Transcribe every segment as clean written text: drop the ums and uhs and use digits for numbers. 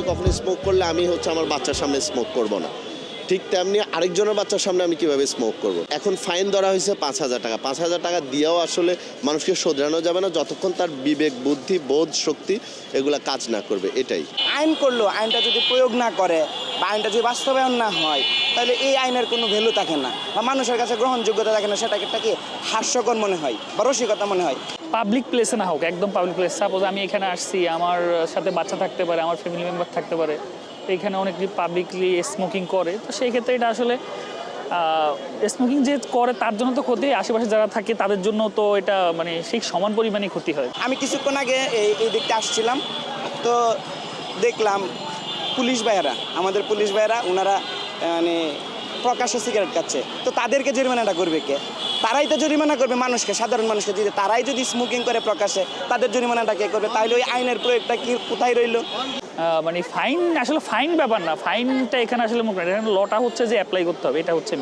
কখনো স্মোক করলে আমি হচ্ছে আমার বাচ্চার সামনে স্মোক করব না, ঠিক তেমনি আরেকজনের বাচ্চার সামনে আমি কিভাবে স্মোক করব। এখন ফাইন ধরা হয়েছে 5,000 টাকা। 5,000 টাকা দিয়েও আসলে মানুষকে শোধরানো যাবে না যতক্ষণ তার বিবেক, বুদ্ধি, বোধ, শক্তি এগুলা কাজ না করবে। এটাই আইন করলো, আইনটা যদি প্রয়োগ না করে বা আইনটা যদি বাস্তবায়ন না হয়, তাহলে এই আইনের কোনো ভ্যালু থাকে না বা মানুষের কাছে গ্রহণযোগ্যতা থাকে না। সেটাকে হাস্যকর মনে হয় বা রসিকতা মনে হয়। পাবলিক প্লেসে না হোক, একদম পাবলিক প্লেস, সাপোজ আমি এখানে আসছি, আমার সাথে বাচ্চা থাকতে পারে, আমার ফ্যামিলি মেম্বার থাকতে পারে, এখানে অনেকে পাবলিকলি স্মোকিং করে, তো সেই ক্ষেত্রে এটা আসলে স্মোকিং যে করে তার জন্য তো ক্ষতি, আশেপাশে যারা থাকে তাদের জন্য তো এটা মানে সেই সমান পরিমাণে ক্ষতি হয়। আমি কিছুক্ষণ আগে এই দিকটা আসছিলাম, তো দেখলাম আমাদের পুলিশ ভাইয়েরা ওনারা মানে প্রকাশ্যে সিগারেট খাচ্ছে। তো তাদেরকে জরিমানাটা করবে কে? তারাই তো জরিমানা করবে মানুষকে, সাধারণ মানুষকে। যদি তারাই যদি স্মোকিং করে প্রকাশ্যে, তাদের জরিমানাটা কে করবে? তাহলে ওই আইনের প্রয়োগটা কি কোথায় রইলো? মানে ফাইন আসলে ফাইন ব্যাপার না, ফাইনটা এখানে আসলে লটা হচ্ছে যে অ্যাপ্লাই করতে হবে, এটা হচ্ছে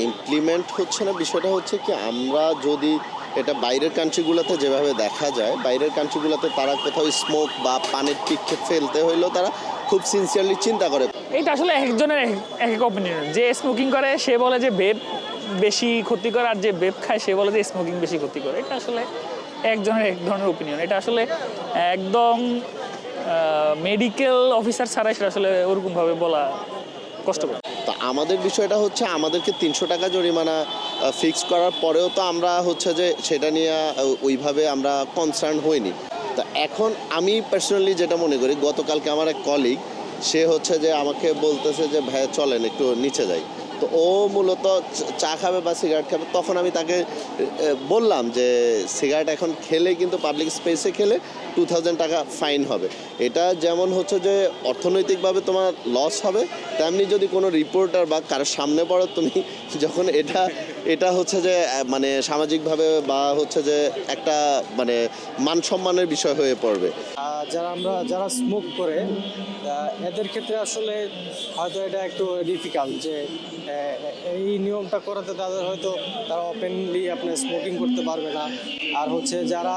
ইমপ্লিমেন্ট হচ্ছে না। বিষয়টা হচ্ছে কি, আমরা যদি এটা বাইরের কান্ট্রিগুলোতে যেভাবে দেখা যায়, বাইরের কান্ট্রিগুলোতে তারা কোথাও স্মোক বা পানির পিক ফেলতে হইলেও তারা খুব সিনসিয়ারলি চিন্তা করে। এটা আসলে একজনের এক এক অপিনিয়ন। যে স্মোকিং করে সে বলে যে ভেপ বেশি ক্ষতিকর, আর যে ভেপ খায় সে বলে যে স্মোকিং বেশি ক্ষতিকর। এটা আসলে একজনের এক ধরনের অপিনিয়ন। এটা আসলে একদম মেডিকেল অফিসার ছাড়া সেটা আসলে ওরকমভাবে বলা কষ্টকর। তো আমাদের বিষয়টা হচ্ছে, আমাদেরকে 300 টাকা জরিমানা ফিক্স করার পরেও তো আমরা হচ্ছে যে সেটা নিয়ে ওইভাবে আমরা কনসার্ন হইনি। তো এখন আমি পার্সোনালি যেটা মনে করি, গতকালকে আমার এক কলিগ, সে হচ্ছে যে আমাকে বলতেছে যে ভাই চলেন একটু নিচে যাই। তো ও মূলত চা খাবে বা সিগারেট খাবে। তখন আমি তাকে বললাম যে সিগারেট এখন খেলে কিন্তু পাবলিক স্পেসে খেলে 2000 টাকা ফাইন হবে। এটা যেমন হচ্ছে যে অর্থনৈতিকভাবে তোমার লস হবে, তেমনি যদি কোনো রিপোর্টার বা কারোর সামনে পড়ো তুমি, যখন এটা হচ্ছে যে মানে সামাজিকভাবে বা হচ্ছে যে একটা মানে মান সম্মানের বিষয় হয়ে পড়বে। যারা স্মোক করে এদের ক্ষেত্রে আসলে হয়তো এটা একটু ডিফিকাল্ট যে এই নিয়মটা করাতে তাদের হয়তো তারা ওপেনলি আপনার স্মোকিং করতে পারবে না। আর হচ্ছে যারা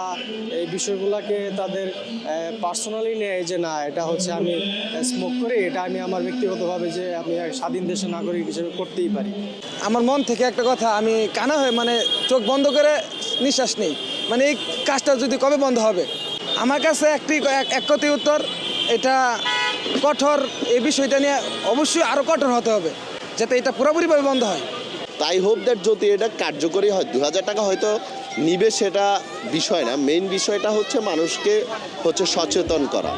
এই বিষয়গুলোকে তাদের পার্সোনালি নেয় যে না এটা হচ্ছে আমি স্মোক করি, এটা আমি আমার ব্যক্তিগতভাবে যে আমি স্বাধীন দেশের নাগরিক হিসেবে করতেই পারি। আমার মন থেকে একটা কথা, আমি কানা হয়ে মানে চোখ বন্ধ করে নিঃশ্বাস নেই, মানে এই কাজটা যদি কবে বন্ধ হবে? আমার কাছে এক কথাই উত্তর, এটা কঠোর। এই বিষয়টা নিয়ে অবশ্যই আরও কঠোর হতে হবে যাতে এটা পুরোপুরিভাবে বন্ধ হয়। তাই হোপ দ্যাট যদি এটা কার্যকরী হয়, 2000 টাকা হয়তো নিবে সেটা বিষয় না, মেইন বিষয়টা হচ্ছে মানুষকে হচ্ছে সচেতন করা।